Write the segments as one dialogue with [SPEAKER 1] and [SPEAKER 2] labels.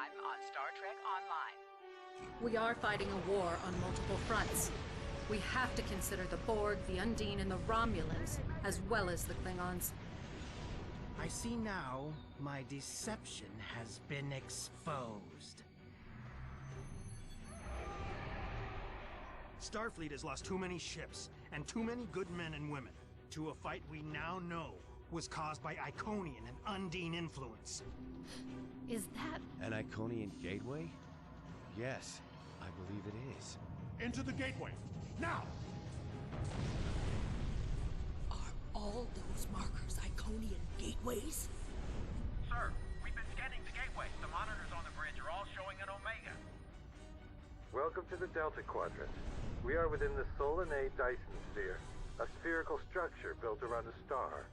[SPEAKER 1] time on Star Trek Online.
[SPEAKER 2] We are fighting a war on multiple fronts. We have to consider the Borg, the Undine, and the Romulans, as well as the Klingons.
[SPEAKER 3] I see now my deception has been exposed. Starfleet has lost too many ships and too many good men and women to a fight we now know was caused by Iconian and Undine influence.
[SPEAKER 2] Is that...
[SPEAKER 4] An Iconian gateway? Yes, I believe it is.
[SPEAKER 5] Into the gateway, now!
[SPEAKER 6] Are all those markers Iconian gateways?
[SPEAKER 7] Sir, we've been scanning the gateways. The monitors on the bridge are all showing an Omega.
[SPEAKER 8] Welcome to the Delta Quadrant. We are within the Solanae Dyson sphere, a spherical structure built around a star.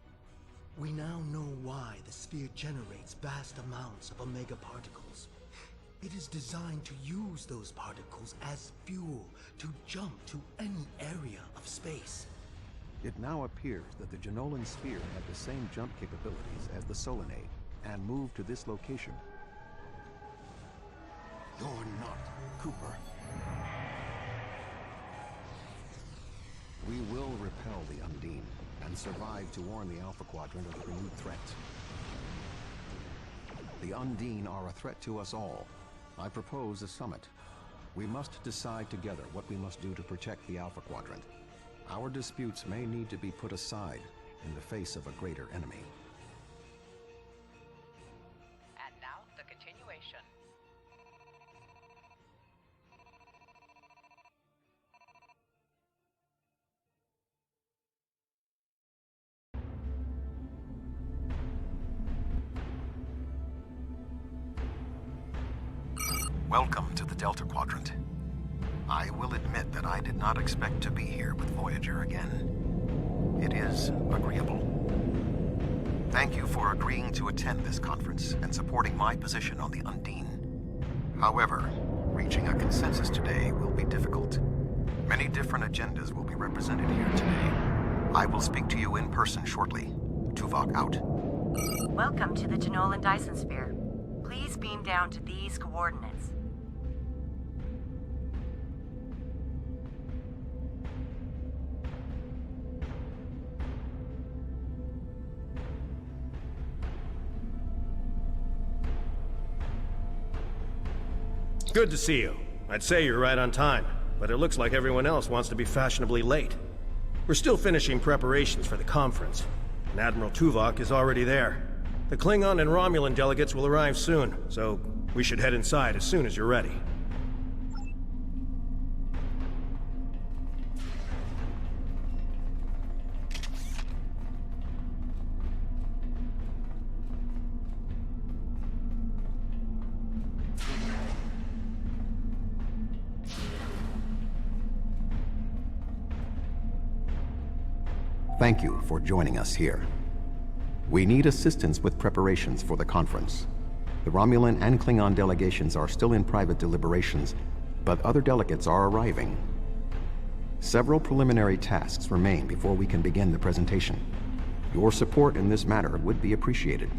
[SPEAKER 9] We now know why the sphere generates vast amounts of Omega particles. It is designed to use those particles as fuel to jump to any area of space.
[SPEAKER 10] It now appears that the Jenolan sphere had the same jump capabilities as the Solanae, and moved to this location.
[SPEAKER 9] You're not Cooper.
[SPEAKER 10] We will repel the Undine, and survive to warn the Alpha Quadrant of the renewed threat. The Undine are a threat to us all. I propose a summit. We must decide together what we must do to protect the Alpha Quadrant. Our disputes may need to be put aside in the face of a greater enemy.
[SPEAKER 1] And now, the continuation.
[SPEAKER 10] Welcome to the Delta Quadrant. I will admit that I did not expect to be here with Voyager again. It is agreeable. Thank you for agreeing to attend this conference and supporting my position on the Undine. However, reaching a consensus today will be difficult. Many different agendas will be represented here today. I will speak to you in person shortly. Tuvok out.
[SPEAKER 11] Welcome to the Jenolan Dyson sphere. Please beam down to these coordinates.
[SPEAKER 12] Good to see you. I'd say you're right on time, but it looks like everyone else wants to be fashionably late. We're still finishing preparations for the conference, and Admiral Tuvok is already there. The Klingon and Romulan delegates will arrive soon, so we should head inside as soon as you're ready.
[SPEAKER 10] Thank you for joining us here. We need assistance with preparations for the conference. The Romulan and Klingon delegations are still in private deliberations, but other delegates are arriving. Several preliminary tasks remain before we can begin the presentation. Your support in this matter would be appreciated.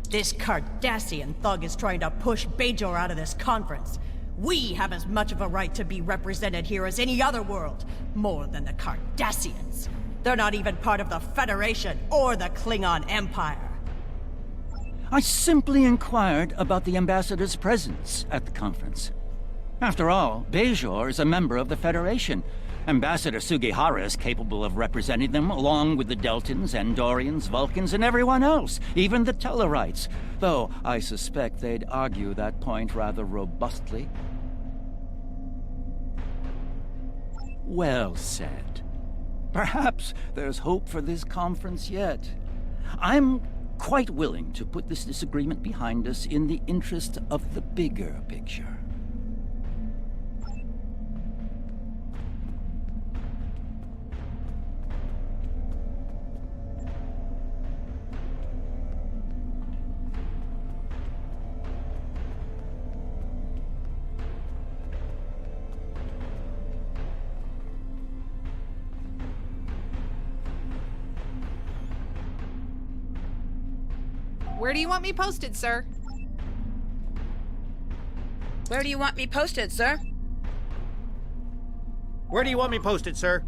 [SPEAKER 6] This Cardassian thug is trying to push Bajor out of this conference. We have as much of a right to be represented here as any other world, more than the Cardassians. They're not even part of the Federation or the Klingon Empire.
[SPEAKER 13] I simply inquired about the ambassador's presence at the conference. After all, Bajor is a member of the Federation. Ambassador Sugihara is capable of representing them, along with the Deltans, Andorians, Vulcans, and everyone else, even the Tellarites, though I suspect they'd argue that point rather robustly. Well said. Perhaps there's hope for this conference yet. I'm quite willing to put this disagreement behind us in the interest of the bigger picture.
[SPEAKER 14] Where do you want me posted, sir?
[SPEAKER 15] Where do you want me posted, sir?
[SPEAKER 12] Where do you want me posted, sir?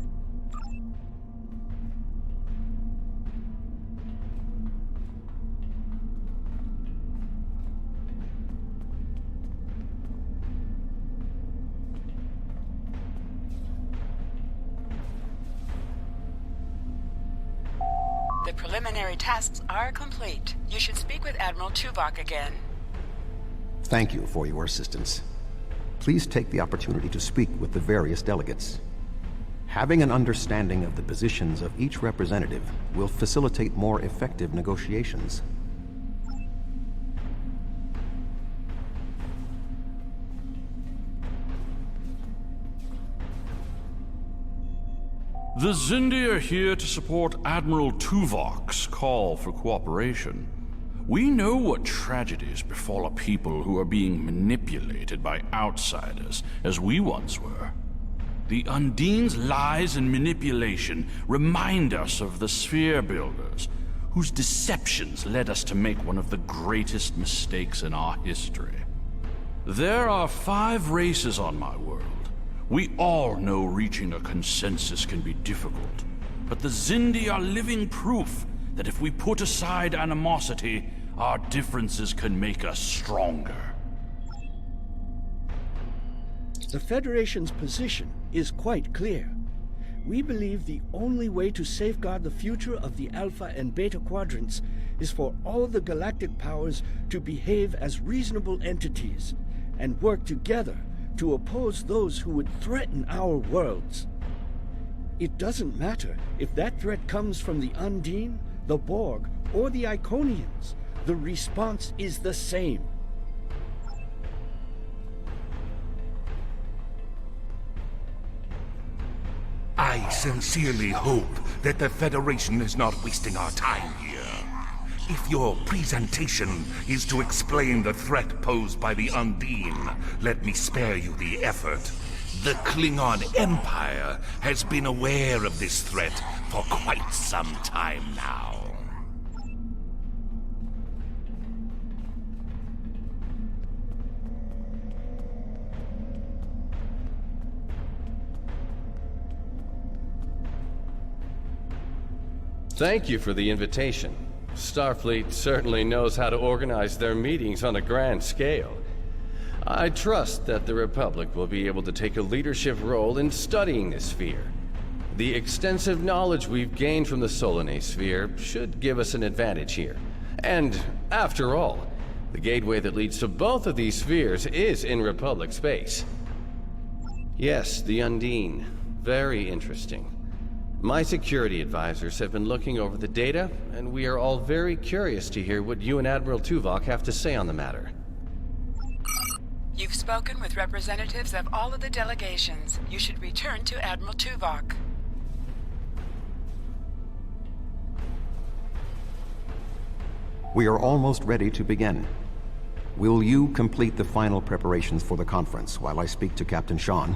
[SPEAKER 1] The preliminary tasks are complete. You should speak with Admiral Tuvok again.
[SPEAKER 10] Thank you for your assistance. Please take the opportunity to speak with the various delegates. Having an understanding of the positions of each representative will facilitate more effective negotiations.
[SPEAKER 16] The Xindi are here to support Admiral Tuvok's call for cooperation. We know what tragedies befall a people who are being manipulated by outsiders, as we once were. The Undine's lies and manipulation remind us of the Sphere Builders, whose deceptions led us to make one of the greatest mistakes in our history. There are 5 races on my world. We all know reaching a consensus can be difficult, but the Xindi are living proof that if we put aside animosity, our differences can make us stronger.
[SPEAKER 17] The Federation's position is quite clear. We believe the only way to safeguard the future of the Alpha and Beta Quadrants is for all the galactic powers to behave as reasonable entities and work together to oppose those who would threaten our worlds. It doesn't matter if that threat comes from the Undine, the Borg, or the Iconians. The response is the same.
[SPEAKER 5] I sincerely hope that the Federation is not wasting our time here. If your presentation is to explain the threat posed by the Undine, let me spare you the effort. The Klingon Empire has been aware of this threat for quite some time now.
[SPEAKER 4] Thank you for the invitation. Starfleet certainly knows how to organize their meetings on a grand scale. I trust that the Republic will be able to take a leadership role in studying this sphere. The extensive knowledge we've gained from the Solanae sphere should give us an advantage here. And, after all, the gateway that leads to both of these spheres is in Republic space. Yes, the Undine. Very interesting. My security advisors have been looking over the data, and we are all very curious to hear what you and Admiral Tuvok have to say on the matter.
[SPEAKER 1] You've spoken with representatives of all of the delegations. You should return to Admiral Tuvok.
[SPEAKER 10] We are almost ready to begin. Will you complete the final preparations for the conference while I speak to Captain Sean?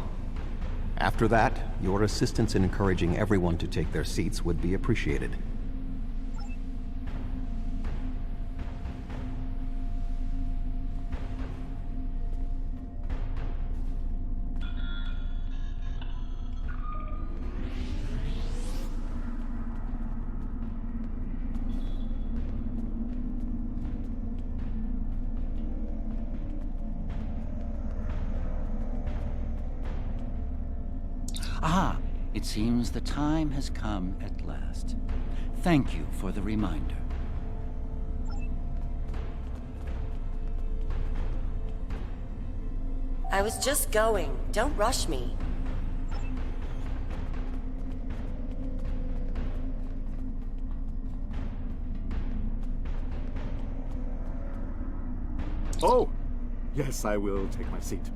[SPEAKER 10] After that, your assistance in encouraging everyone to take their seats would be appreciated.
[SPEAKER 13] Ah, it seems the time has come at last. Thank you for the reminder.
[SPEAKER 11] I was just going. Don't rush me.
[SPEAKER 18] Oh, yes, I will take my seat.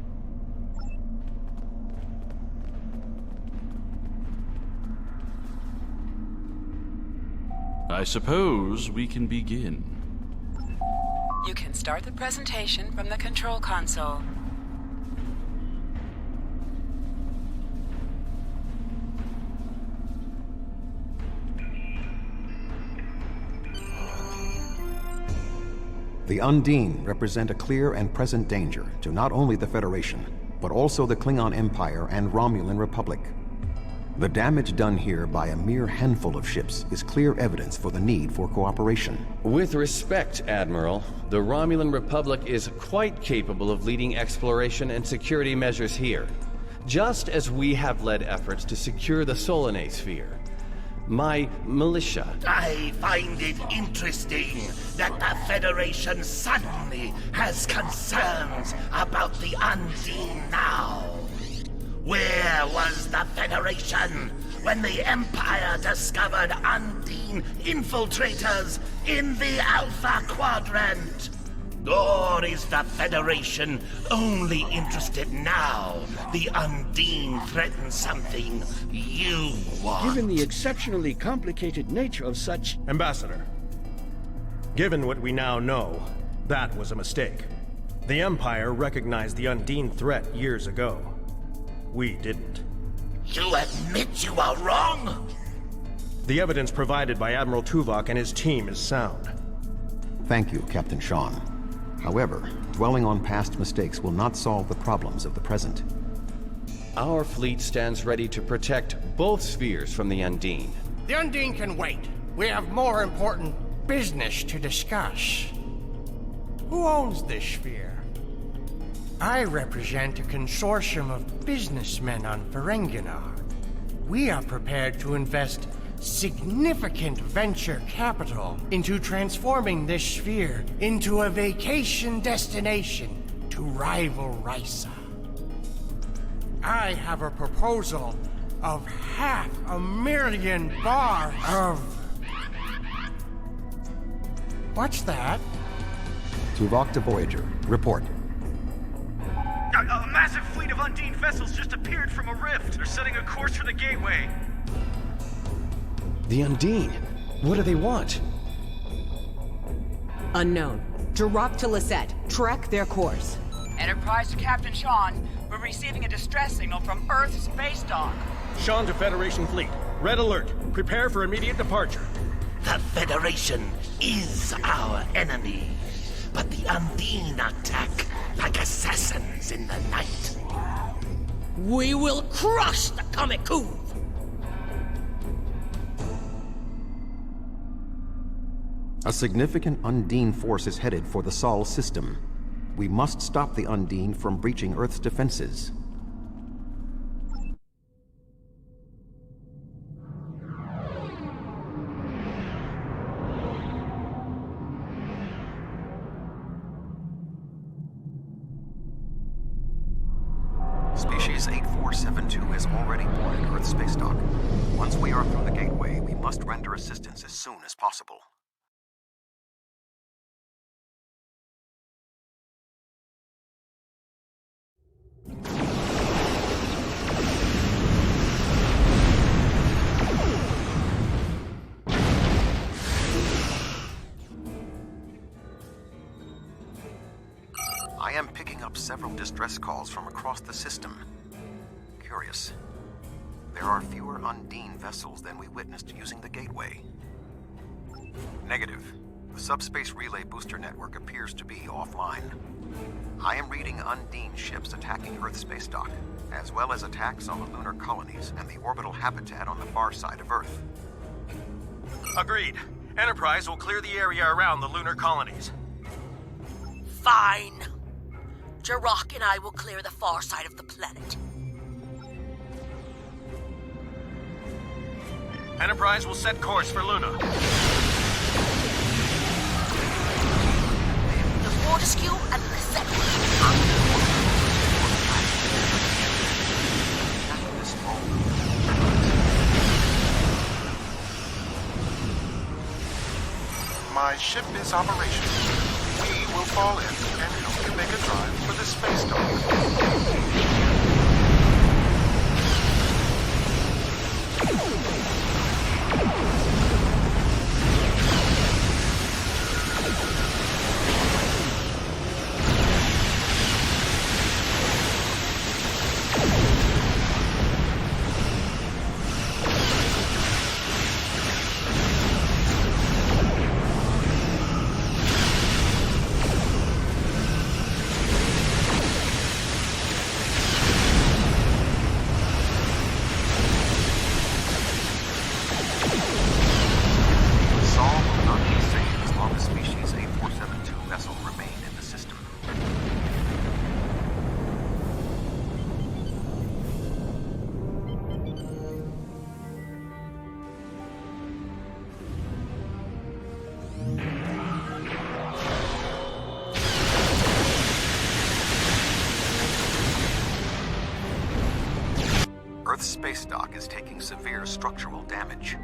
[SPEAKER 16] I suppose we can begin.
[SPEAKER 1] You can start the presentation from the control console.
[SPEAKER 10] The Undine represent a clear and present danger to not only the Federation, but also the Klingon Empire and Romulan Republic. The damage done here by a mere handful of ships is clear evidence for the need for cooperation.
[SPEAKER 4] With respect, Admiral, the Romulan Republic is quite capable of leading exploration and security measures here, just as we have led efforts to secure the Solanae sphere. My militia...
[SPEAKER 5] I find it interesting that the Federation suddenly has concerns about the Undine now. Where was the Federation when the Empire discovered Undine infiltrators in the Alpha Quadrant? Or is the Federation only interested now the Undine threatens something you want?
[SPEAKER 17] Given the exceptionally complicated nature of such...
[SPEAKER 12] Ambassador, given what we now know, that was a mistake. The Empire recognized the Undine threat years ago. We didn't.
[SPEAKER 5] You admit you are wrong?
[SPEAKER 12] The evidence provided by Admiral Tuvok and his team is sound.
[SPEAKER 10] Thank you, Captain Sean. However, dwelling on past mistakes will not solve the problems of the present.
[SPEAKER 4] Our fleet stands ready to protect both spheres from the Undine.
[SPEAKER 14] The Undine can wait. We have more important business to discuss. Who owns this sphere? I represent a consortium of businessmen on Ferenginar. We are prepared to invest significant venture capital into transforming this sphere into a vacation destination to rival Risa. I have a proposal of $500,000 of... What's that?
[SPEAKER 10] Tuvok to Voyager. Report.
[SPEAKER 7] A massive fleet of Undine vessels just appeared from a rift. They're setting a course for the gateway.
[SPEAKER 4] The Undine? What do they want?
[SPEAKER 19] Unknown. Drop to Lisette. Track their course.
[SPEAKER 1] Enterprise to Captain Sean. We're receiving a distress signal from Earth's space dock.
[SPEAKER 12] Sean to Federation Fleet. Red alert. Prepare for immediate departure.
[SPEAKER 5] The Federation is our enemy, but the Undine attack like assassins in the night.
[SPEAKER 19] We will crush the Kamikuv!
[SPEAKER 10] A significant Undine force is headed for the Sol system. We must stop the Undine from breaching Earth's defenses. Species 8472 is already boarded Earth space dock. Once we are through the gateway, we must render assistance as soon as possible. I am picking up several distress calls from across the system. Curious. There are fewer Undine vessels than we witnessed using the gateway. Negative. The subspace relay booster network appears to be offline. I am reading Undine ships attacking Earth space dock, as well as attacks on the lunar colonies and the orbital habitat on the far side of Earth.
[SPEAKER 12] Agreed. Enterprise will clear the area around the lunar colonies.
[SPEAKER 19] Fine. Jirok and I will clear the far side of the planet.
[SPEAKER 12] Enterprise will set course for Luna.
[SPEAKER 19] The Fortescue and Lisette.
[SPEAKER 20] My ship is operational. We will fall in and help you make a drive for the space dock.
[SPEAKER 10] Earth's space dock is taking severe structural damage.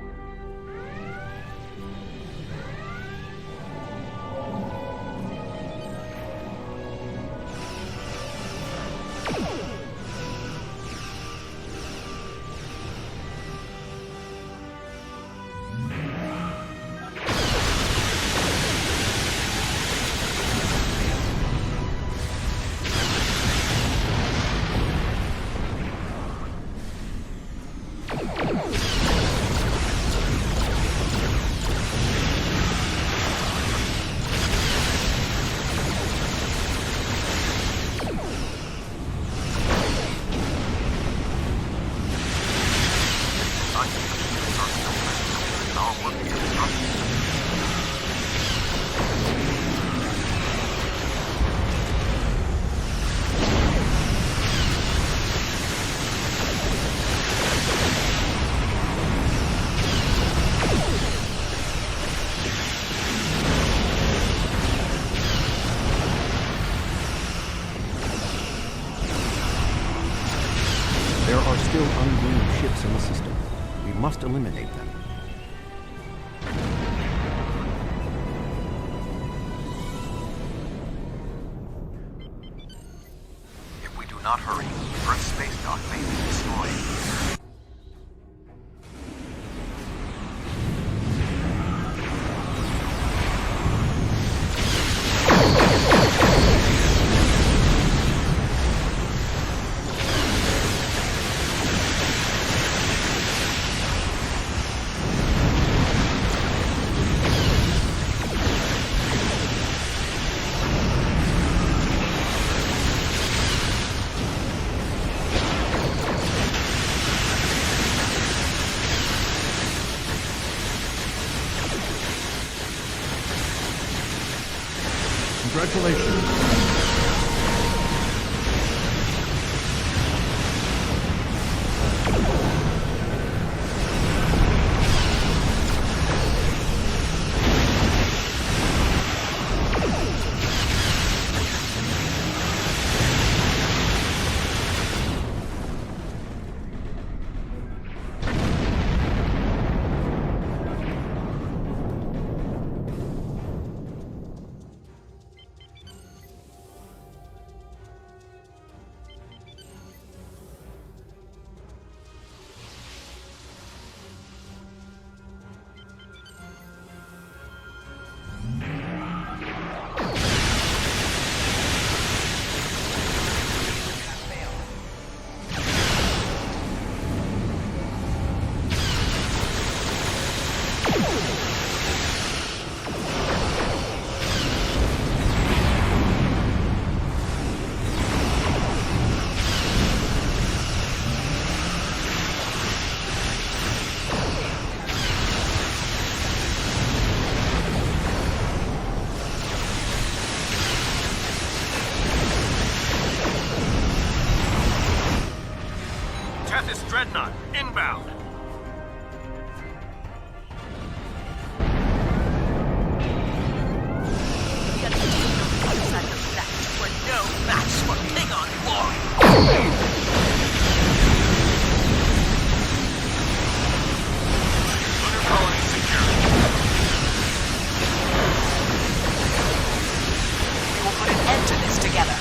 [SPEAKER 10] There are still unnamed ships in the system. We must eliminate them. If we do not hurry, Earth's space dock may be destroyed.
[SPEAKER 16] Congratulations.
[SPEAKER 7] Dreadnought, inbound.
[SPEAKER 19] No match for Klingon glory!
[SPEAKER 7] Lunar colony secure.
[SPEAKER 19] We will put an end to this together.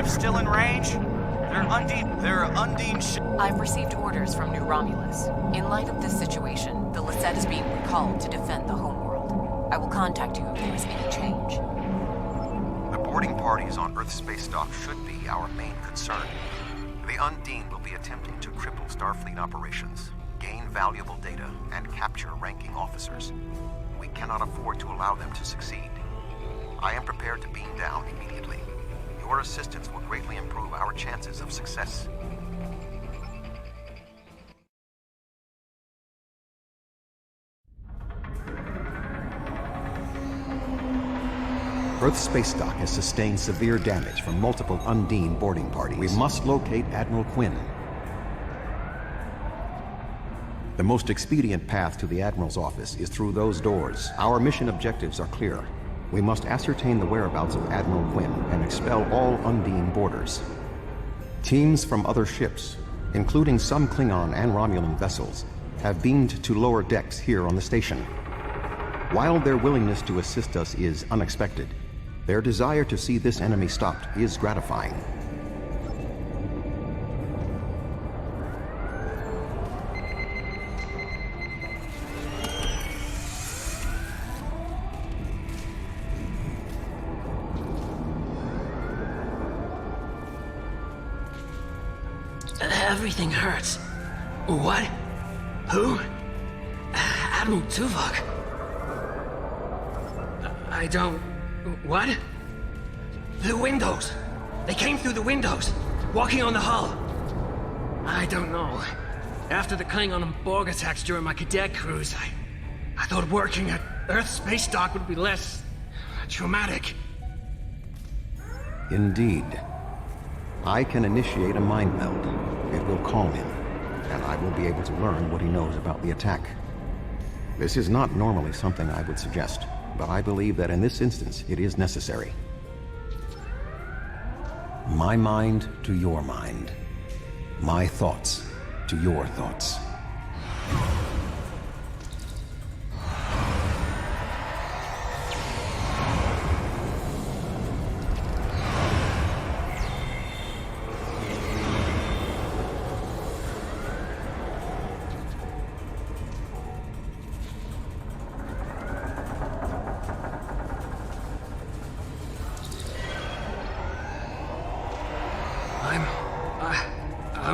[SPEAKER 7] Still in range? They're Undine ships.
[SPEAKER 11] I've received orders from New Romulus. In light of this situation,
[SPEAKER 21] The Lisette is being recalled to defend the homeworld. I will contact you if there is any change.
[SPEAKER 10] The boarding parties on Earth space dock should be our main concern. The Undine will be attempting to cripple Starfleet operations, gain valuable data, and capture ranking officers. We cannot afford to allow them to succeed. I am prepared to beam down immediately. Your assistance will greatly improve our chances of success.
[SPEAKER 22] Earth's space dock has sustained severe damage from multiple Undine boarding parties. We must locate Admiral Quinn. The most expedient path to the Admiral's office is through those doors. Our mission objectives are clear. We must ascertain the whereabouts of Admiral Quinn and expel all Undine boarders. Teams from other ships, including some Klingon and Romulan vessels, have beamed to lower decks here on the station. While their willingness to assist us is unexpected, their desire to see this enemy stopped is gratifying.
[SPEAKER 23] Everything hurts. What? Who? Admiral Tuvok. I don't... What? The windows! They came through the windows, walking on the hull. I don't know. After the Klingon and Borg attacks during my cadet cruise, I thought working at Earth space dock would be less... traumatic.
[SPEAKER 22] Indeed. I can initiate a mind meld. It will calm him, and I will be able to learn what he knows about the attack. This is not normally something I would suggest, but I believe that in this instance it is necessary. My mind to your mind. My thoughts to your thoughts.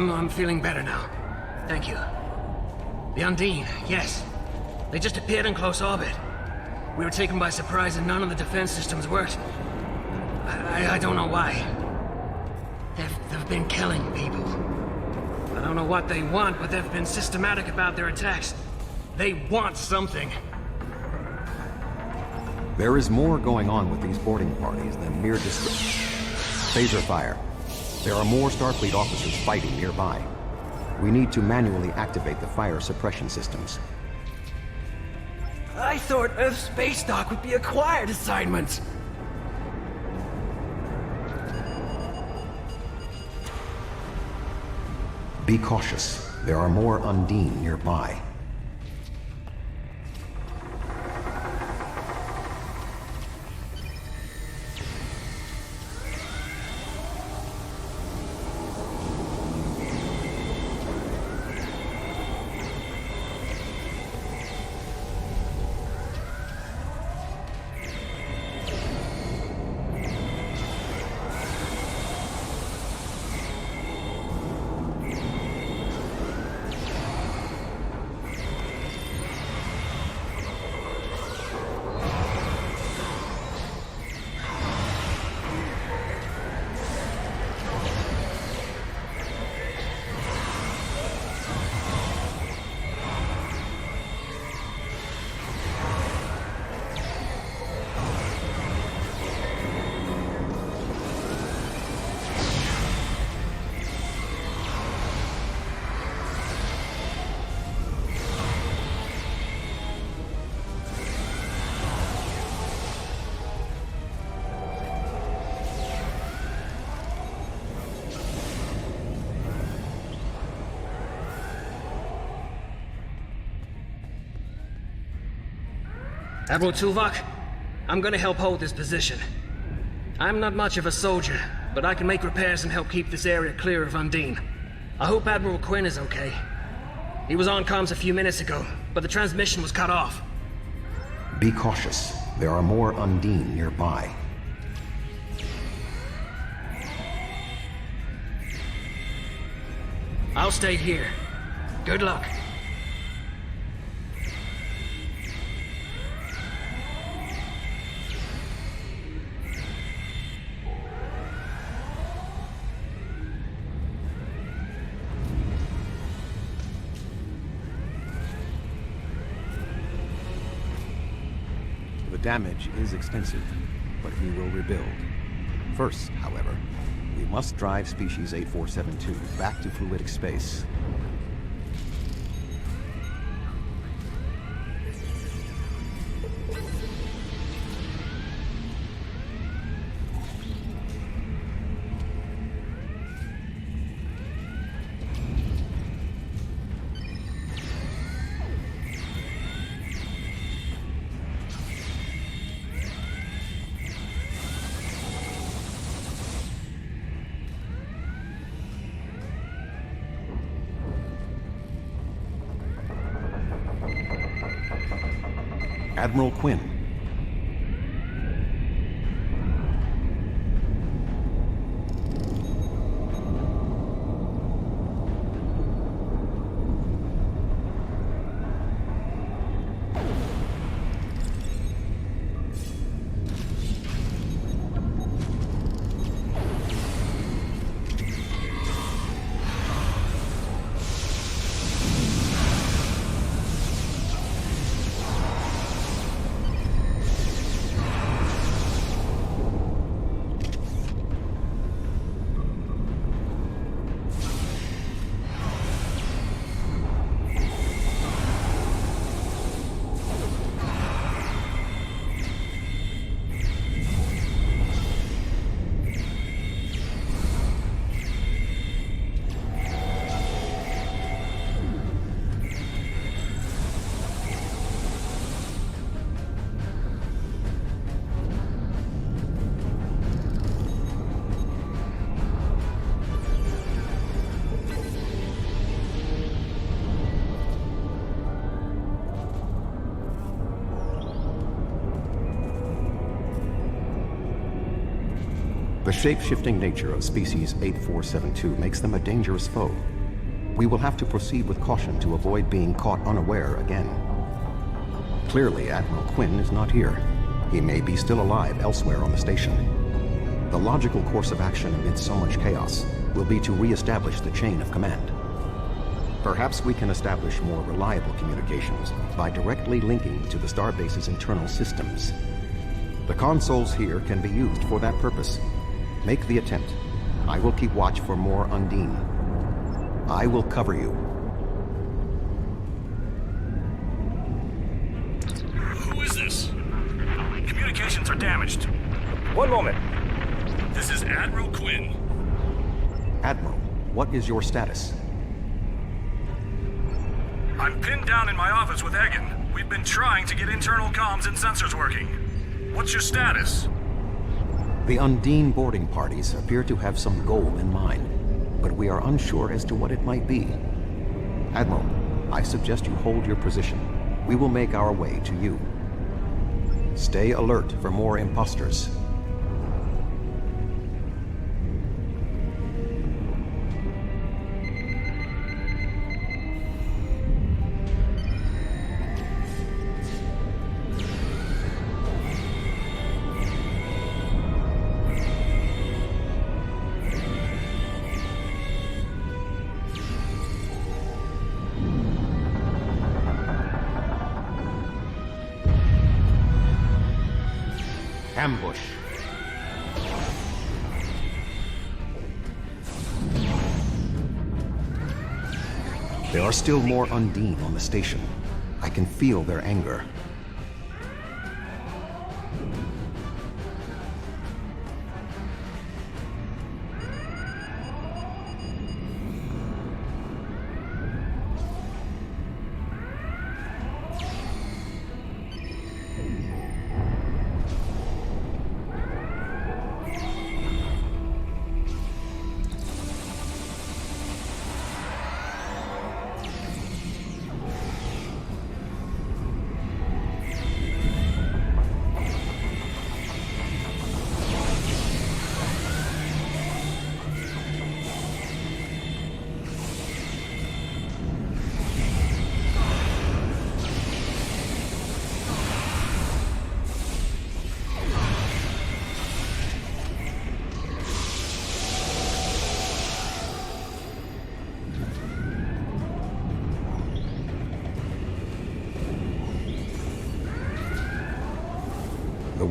[SPEAKER 23] I'm feeling better now. Thank you. The Undine, yes. They just appeared in close orbit. We were taken by surprise and none of the defense systems worked. I don't know why. They've been killing people. I don't know what they want, but they've been systematic about their attacks. They want something.
[SPEAKER 22] There is more going on with these boarding parties than mere phaser fire. There are more Starfleet officers fighting nearby. We need to manually activate the fire suppression systems.
[SPEAKER 23] I thought Earth space dock would be a quiet assignment.
[SPEAKER 22] Be cautious. There are more Undine nearby.
[SPEAKER 23] Admiral Tuvok, I'm gonna help hold this position. I'm not much of a soldier, but I can make repairs and help keep this area clear of Undine. I hope Admiral Quinn is okay. He was on comms a few minutes ago, but the transmission was cut off.
[SPEAKER 22] Be cautious. There are more Undine nearby.
[SPEAKER 23] I'll stay here. Good luck.
[SPEAKER 22] The damage is extensive, but we will rebuild. First, however, we must drive Species 8472 back to fluidic space. Admiral Quinn. The shape-shifting nature of Species 8472 makes them a dangerous foe. We will have to proceed with caution to avoid being caught unaware again. Clearly, Admiral Quinn is not here. He may be still alive elsewhere on the station. The logical course of action amid so much chaos will be to re-establish the chain of command. Perhaps we can establish more reliable communications by directly linking to the Starbase's internal systems. The consoles here can be used for that purpose. Make the attempt. I will keep watch for more Undine. I will cover you.
[SPEAKER 7] Who is this? Communications are damaged.
[SPEAKER 2] One moment.
[SPEAKER 7] This is Admiral Quinn.
[SPEAKER 22] Admiral, what is your status?
[SPEAKER 7] I'm pinned down in my office with Egan. We've been trying to get internal comms and sensors working. What's your status?
[SPEAKER 22] The Undine boarding parties appear to have some goal in mind, but we are unsure as to what it might be. Admiral, I suggest you hold your position. We will make our way to you. Stay alert for more imposters. Ambush. There are still more Undine on the station. I can feel their anger.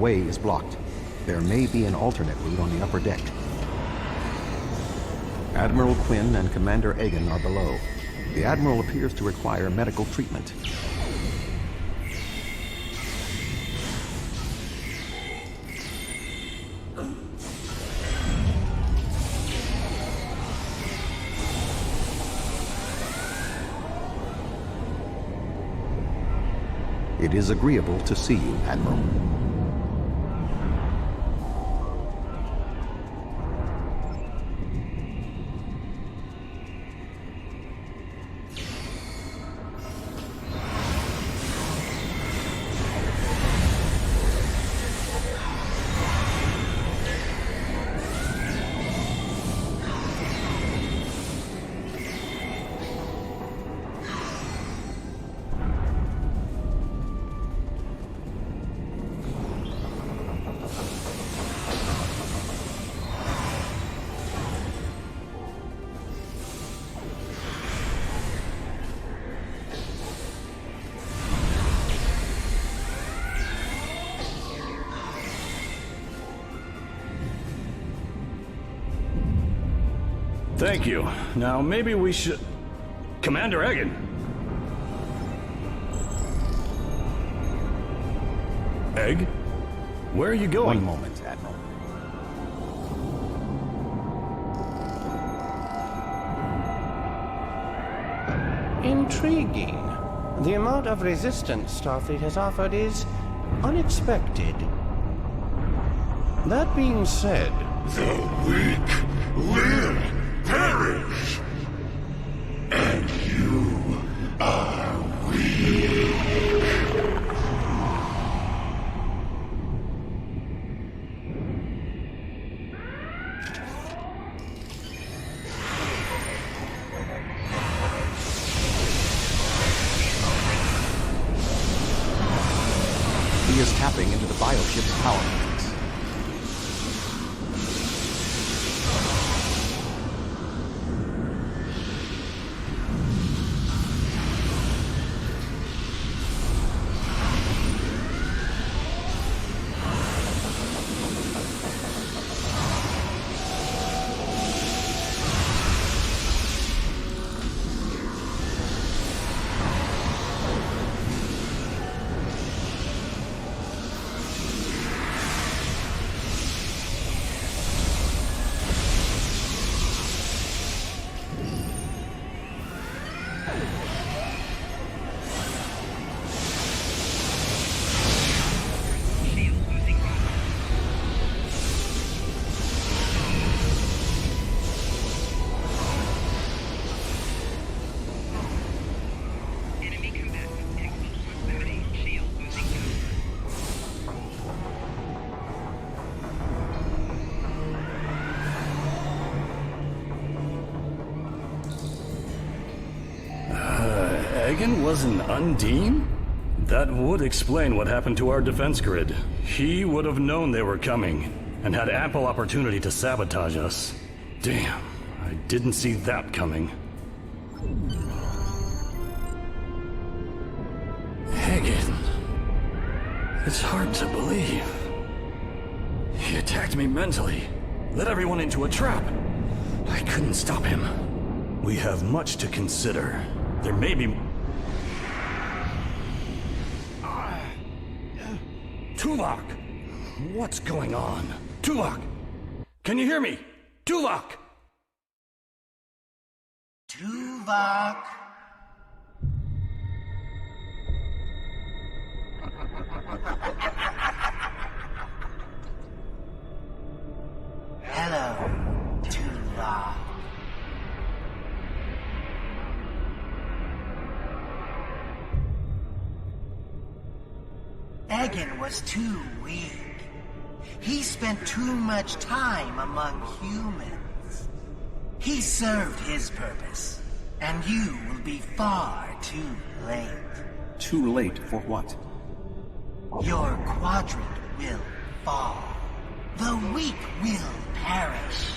[SPEAKER 22] way is blocked. There may be an alternate route on the upper deck. Admiral Quinn and Commander Egan are below. The Admiral appears to require medical treatment. It is agreeable to see you, Admiral.
[SPEAKER 2] Thank you. Now, maybe we should... Commander Egan! Egg? Where are you going?
[SPEAKER 22] One moment, Admiral.
[SPEAKER 3] Intriguing. The amount of resistance Starfleet has offered is unexpected. That being said...
[SPEAKER 5] The weak will perish. And you are weak.
[SPEAKER 22] He is tapping into the bioship's power matrix.
[SPEAKER 2] Egan was an Undine? That would explain what happened to our defense grid. He would have known they were coming, and had ample opportunity to sabotage us. Damn, I didn't see that coming. Egan... It's hard to believe. He attacked me mentally, led everyone into a trap. I couldn't stop him. We have much to consider. There may be... Tuvok! What's going on? Tuvok! Can you hear me? Tuvok!
[SPEAKER 8] Tuvok! Hello, Tuvok. Egan was too weak. He spent too much time among humans. He served his purpose, and you will be far too late.
[SPEAKER 22] Too late for what?
[SPEAKER 8] Your quadrant will fall. The weak will perish.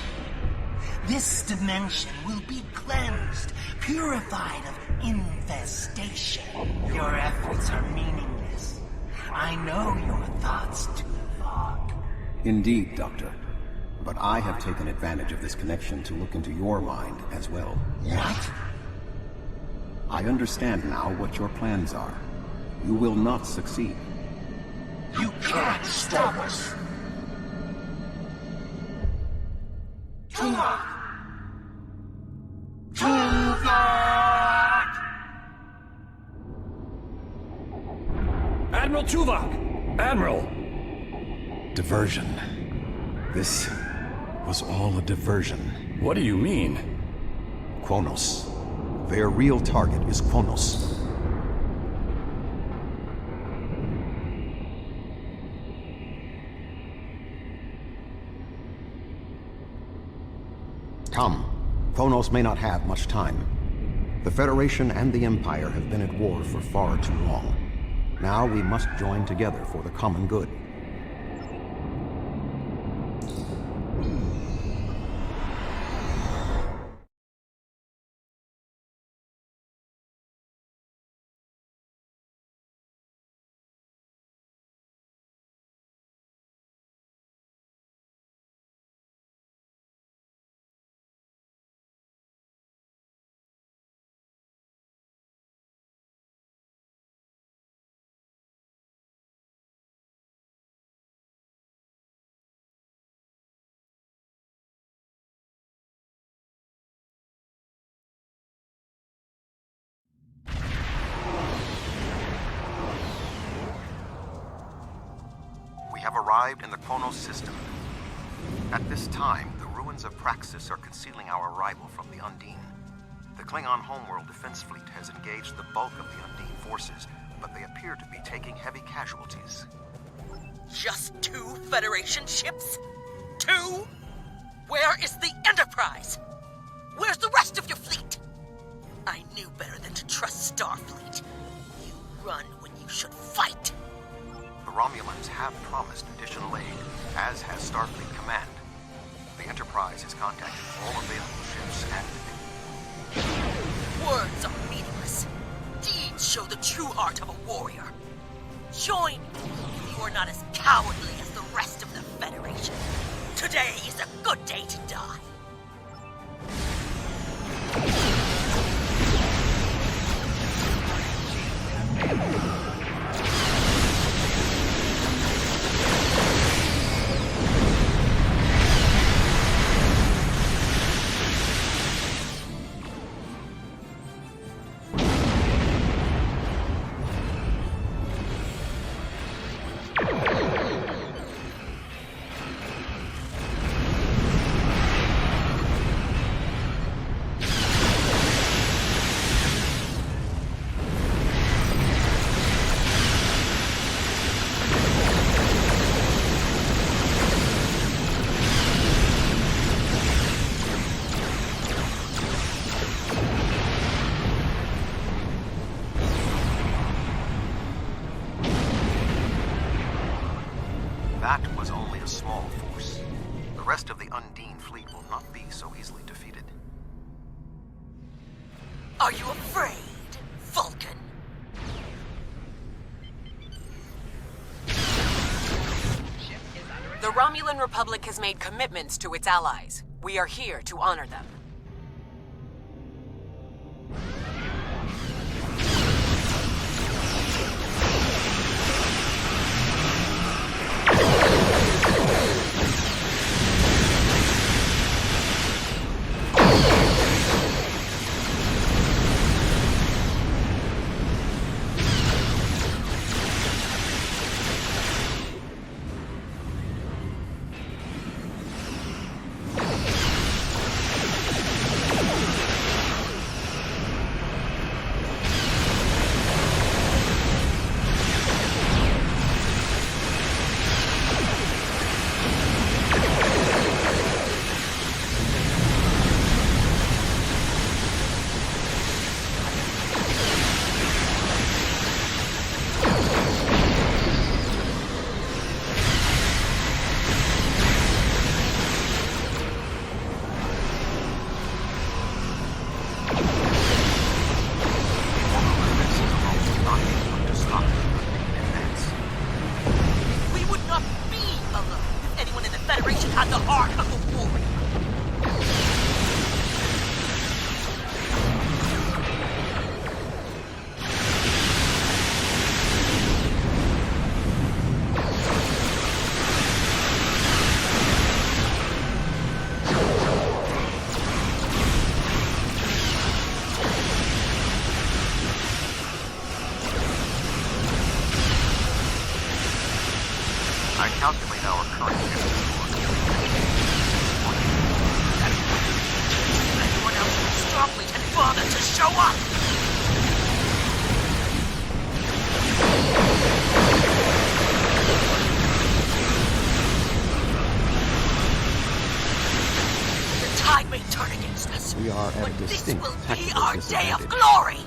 [SPEAKER 8] This dimension will be cleansed, purified of infestation. Your efforts are meaningless. I know your thoughts, Tuvok.
[SPEAKER 22] Indeed, Doctor. But I have taken advantage of this connection to look into your mind as well.
[SPEAKER 8] What?
[SPEAKER 22] I understand now what your plans are. You will not succeed.
[SPEAKER 8] You can't stop us! Tuvok! Tuvok!
[SPEAKER 2] Admiral Tuvok! Admiral!
[SPEAKER 22] Diversion. This was all a diversion.
[SPEAKER 2] What do you mean?
[SPEAKER 22] Qo'noS. Their real target is Qo'noS. Come. Qo'noS may not have much time. The Federation and the Empire have been at war for far too long. Now we must join together for the common good. We have arrived in the Qo'noS system. At this time, the ruins of Praxis are concealing our arrival from the Undine. The Klingon homeworld defense fleet has engaged the bulk of the Undine forces, but they appear to be taking heavy casualties.
[SPEAKER 19] Just 2 Federation ships? 2? Where is the Enterprise? Where's the rest of your fleet? I knew better than to trust Starfleet. You run when you should fight.
[SPEAKER 22] The Romulans have promised additional aid, as has Starfleet Command. The Enterprise is contacting all available ships and...
[SPEAKER 19] Words are meaningless. Deeds show the true heart of a warrior. Join me if you are not as cowardly as the rest of the Federation. Today is a good day to die.
[SPEAKER 22] That was only a small force. The rest of the Undine fleet will not be so easily defeated.
[SPEAKER 19] Are you afraid, Vulcan?
[SPEAKER 21] The Romulan Republic has made commitments to its allies. We are here to honor them.
[SPEAKER 19] may turn against us.
[SPEAKER 22] We are at a
[SPEAKER 19] But this
[SPEAKER 22] distinct
[SPEAKER 19] will be
[SPEAKER 22] tactical
[SPEAKER 19] our day of
[SPEAKER 22] disadvantage.
[SPEAKER 19] glory!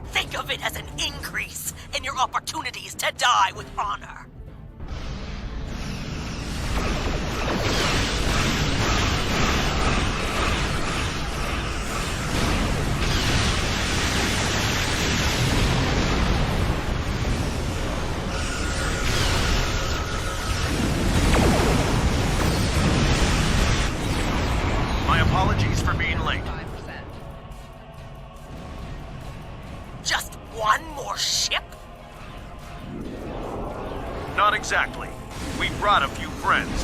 [SPEAKER 19] Think of it as an increase in your opportunities to die with honor.
[SPEAKER 7] My apologies for being late.
[SPEAKER 19] Just one more ship?
[SPEAKER 7] Not exactly. We brought a few friends.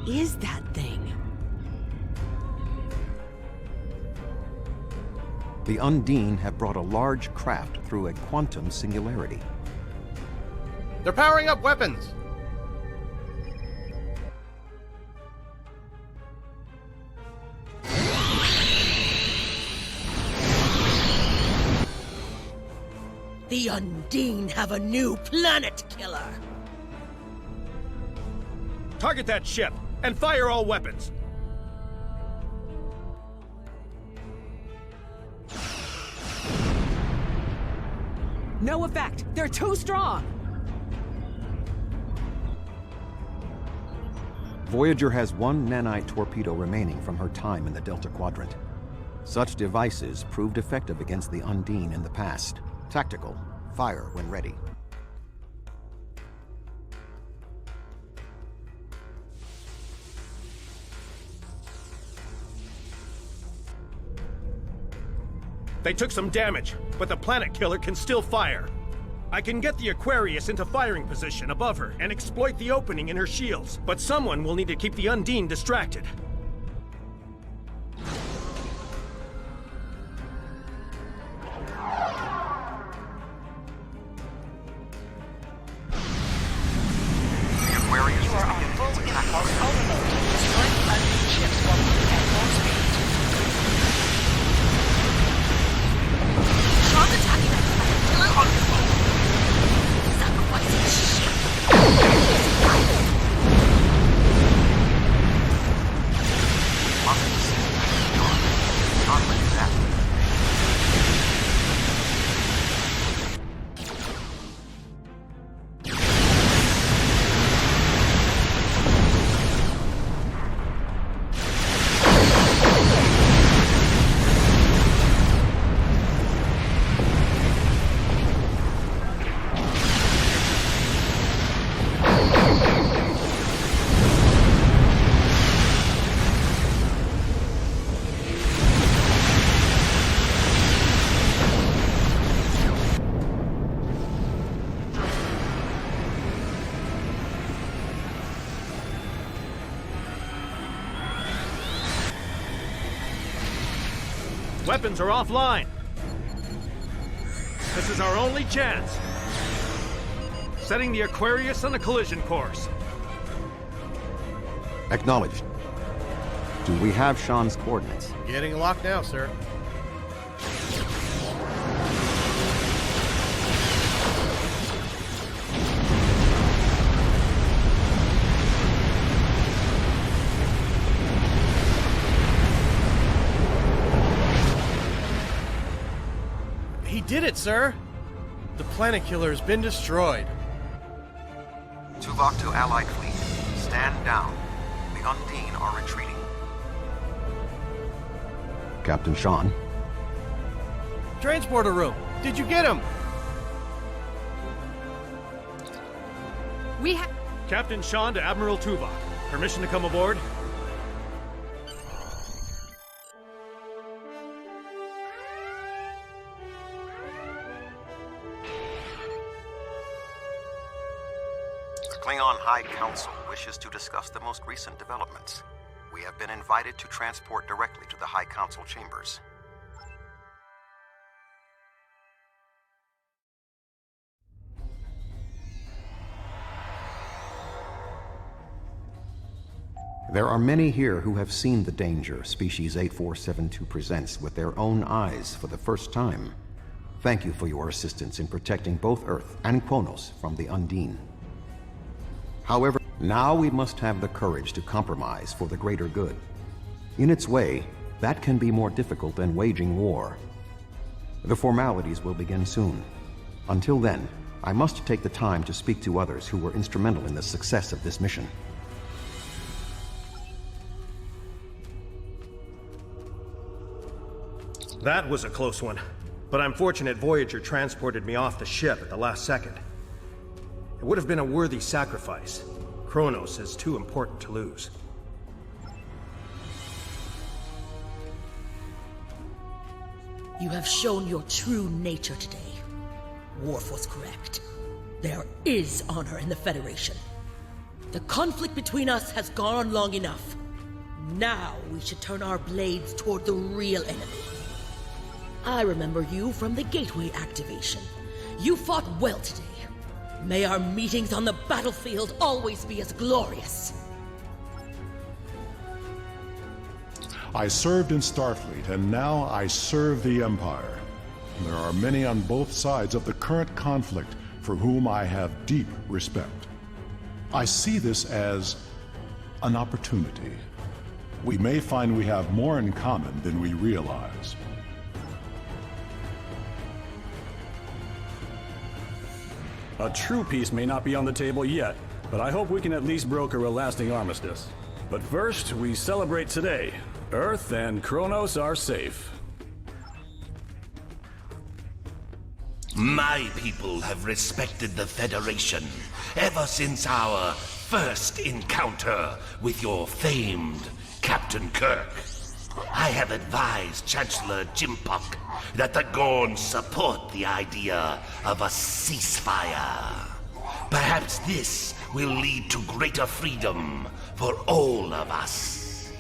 [SPEAKER 19] is that thing?
[SPEAKER 22] The Undine have brought a large craft through a quantum singularity.
[SPEAKER 12] They're powering up weapons!
[SPEAKER 19] The Undine have a new planet killer!
[SPEAKER 12] Target that ship, and fire all weapons!
[SPEAKER 6] No effect! They're too strong!
[SPEAKER 22] Voyager has one nanite torpedo remaining from her time in the Delta Quadrant. Such devices proved effective against the Undine in the past. Tactical. Fire when ready.
[SPEAKER 12] They took some damage, but the planet killer can still fire. I can get the Aquarius into firing position above her and exploit the opening in her shields, but someone will need to keep the Undine distracted. Weapons are offline. This is our only chance. Setting the Aquarius on a collision course.
[SPEAKER 22] Acknowledged. Do we have Sean's coordinates?
[SPEAKER 12] Getting locked now, sir. He did it, sir! The planet killer has been destroyed.
[SPEAKER 10] Tuvok to Allied fleet. Stand down. The Undine are retreating.
[SPEAKER 22] Captain Sean.
[SPEAKER 12] Transporter room! Did you get him?
[SPEAKER 6] We have...
[SPEAKER 12] Captain Sean to Admiral Tuvok. Permission to come aboard?
[SPEAKER 10] Klingon High Council wishes to discuss the most recent developments. We have been invited to transport directly to the High Council chambers.
[SPEAKER 22] There are many here who have seen the danger Species 8472 presents with their own eyes for the first time. Thank you for your assistance in protecting both Earth and Qo'noS from the Undine. However, now we must have the courage to compromise for the greater good. In its way, that can be more difficult than waging war. The formalities will begin soon. Until then, I must take the time to speak to others who were instrumental in the success of this mission.
[SPEAKER 12] That was a close one, but I'm fortunate Voyager transported me off the ship at the last second. It would have been a worthy sacrifice. Qo'noS is too important to lose.
[SPEAKER 19] You have shown your true nature today. Worf was correct. There is honor in the Federation. The conflict between us has gone on long enough. Now we should turn our blades toward the real enemy. I remember you from the Gateway activation. You fought well today. May our meetings on the battlefield always be as glorious.
[SPEAKER 9] I served in Starfleet, and now I serve the Empire. There are many on both sides of the current conflict for whom I have deep respect. I see this as an opportunity. We may find we have more in common than we realize.
[SPEAKER 2] A true peace may not be on the table yet, but I hope we can at least broker a lasting armistice. But first, we celebrate today. Earth and Qo'noS are safe.
[SPEAKER 5] My people have respected the Federation ever since our first encounter with your famed Captain Kirk. I have advised Chancellor Jimpuk that the Gorns support the idea of a ceasefire. Perhaps this will lead to greater freedom for all of us.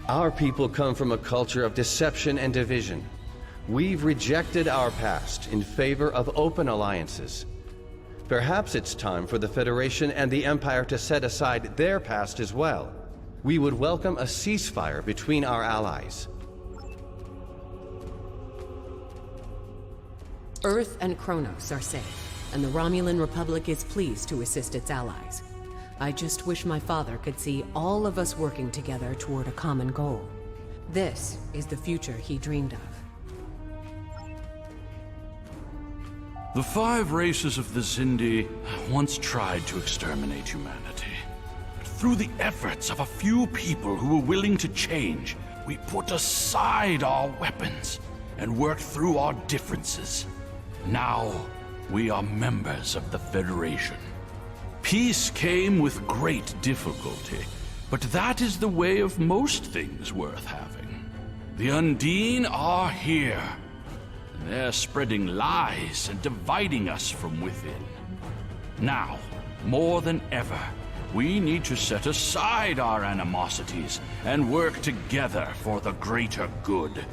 [SPEAKER 4] Our people come from a culture of deception and division. We've rejected our past in favor of open alliances. Perhaps it's time for the Federation and the Empire to set aside their past as well. We would welcome a ceasefire between our allies.
[SPEAKER 21] Earth and Qo'noS are safe, and the Romulan Republic is pleased to assist its allies. I just wish my father could see all of us working together toward a common goal. This is the future he dreamed of.
[SPEAKER 16] The 5 races of the Xindi once tried to exterminate humanity. But through the efforts of a few people who were willing to change, we put aside our weapons and worked through our differences. Now, we are members of the Federation. Peace came with great difficulty, but that is the way of most things worth having. The Undine are here. They're spreading lies and dividing us from within. Now, more than ever, we need to set aside our animosities and work together for the greater good.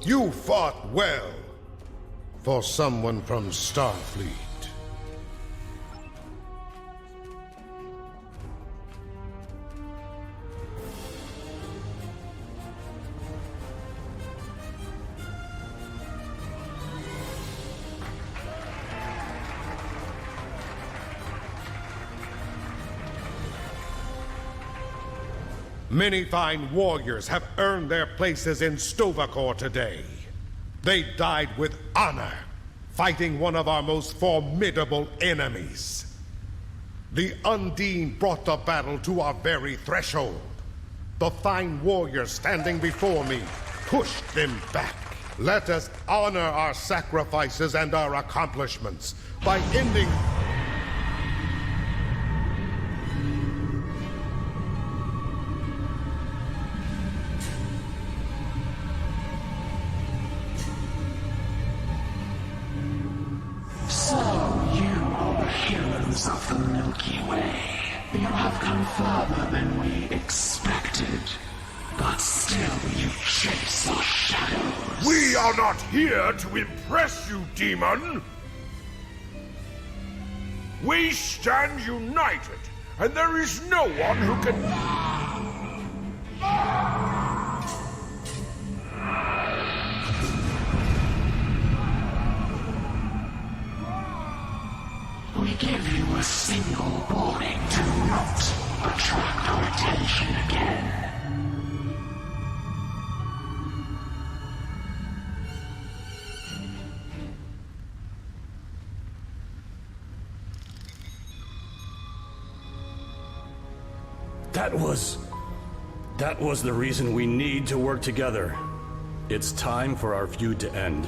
[SPEAKER 13] You fought well for someone from Starfleet. Many fine warriors have earned their places in Stovacor today. They died with honor, fighting one of our most formidable enemies. The Undine brought the battle to our very threshold. The fine warriors standing before me pushed them back. Let us honor our sacrifices and our accomplishments by ending...
[SPEAKER 15] So, you are the heroes of the Milky Way. You have come further than we expected. But still you chase our shadows.
[SPEAKER 5] We are not here to impress you, demon!
[SPEAKER 13] We stand united, and there is no one who can...
[SPEAKER 15] We give you a single warning. Do not attract our attention again.
[SPEAKER 2] That was the reason we need to work together. It's time for our feud to end.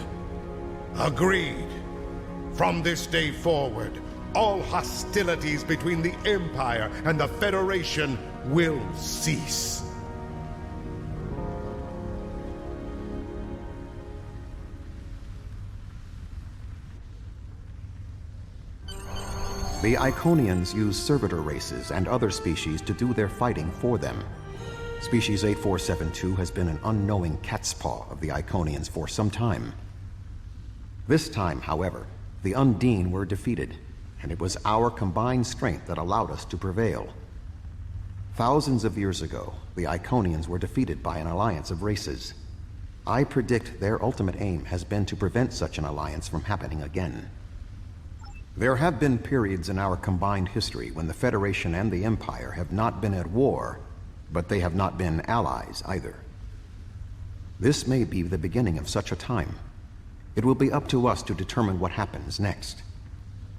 [SPEAKER 13] Agreed. From this day forward, all hostilities between the Empire and the Federation will cease.
[SPEAKER 22] The Iconians use servitor races and other species to do their fighting for them. Species 8472 has been an unknowing catspaw of the Iconians for some time. This time, however, the Undine were defeated, and it was our combined strength that allowed us to prevail. Thousands of years ago, the Iconians were defeated by an alliance of races. I predict their ultimate aim has been to prevent such an alliance from happening again. There have been periods in our combined history when the Federation and the Empire have not been at war, but they have not been allies either. This may be the beginning of such a time. It will be up to us to determine what happens next.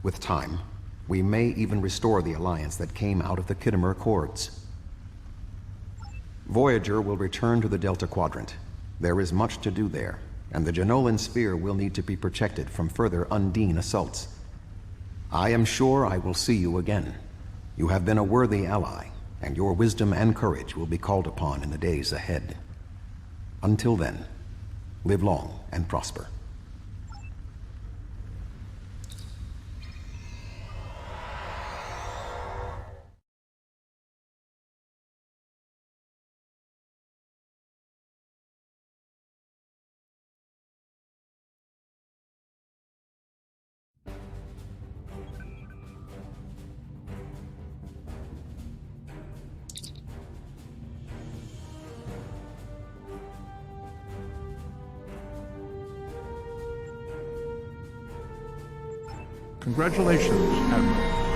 [SPEAKER 22] With time, we may even restore the alliance that came out of the Khitomer Accords. Voyager will return to the Delta Quadrant. There is much to do there, and the Jenolan Sphere will need to be protected from further Undine assaults. I am sure I will see you again. You have been a worthy ally, and your wisdom and courage will be called upon in the days ahead. Until then, live long and prosper.
[SPEAKER 9] Congratulations, Admiral.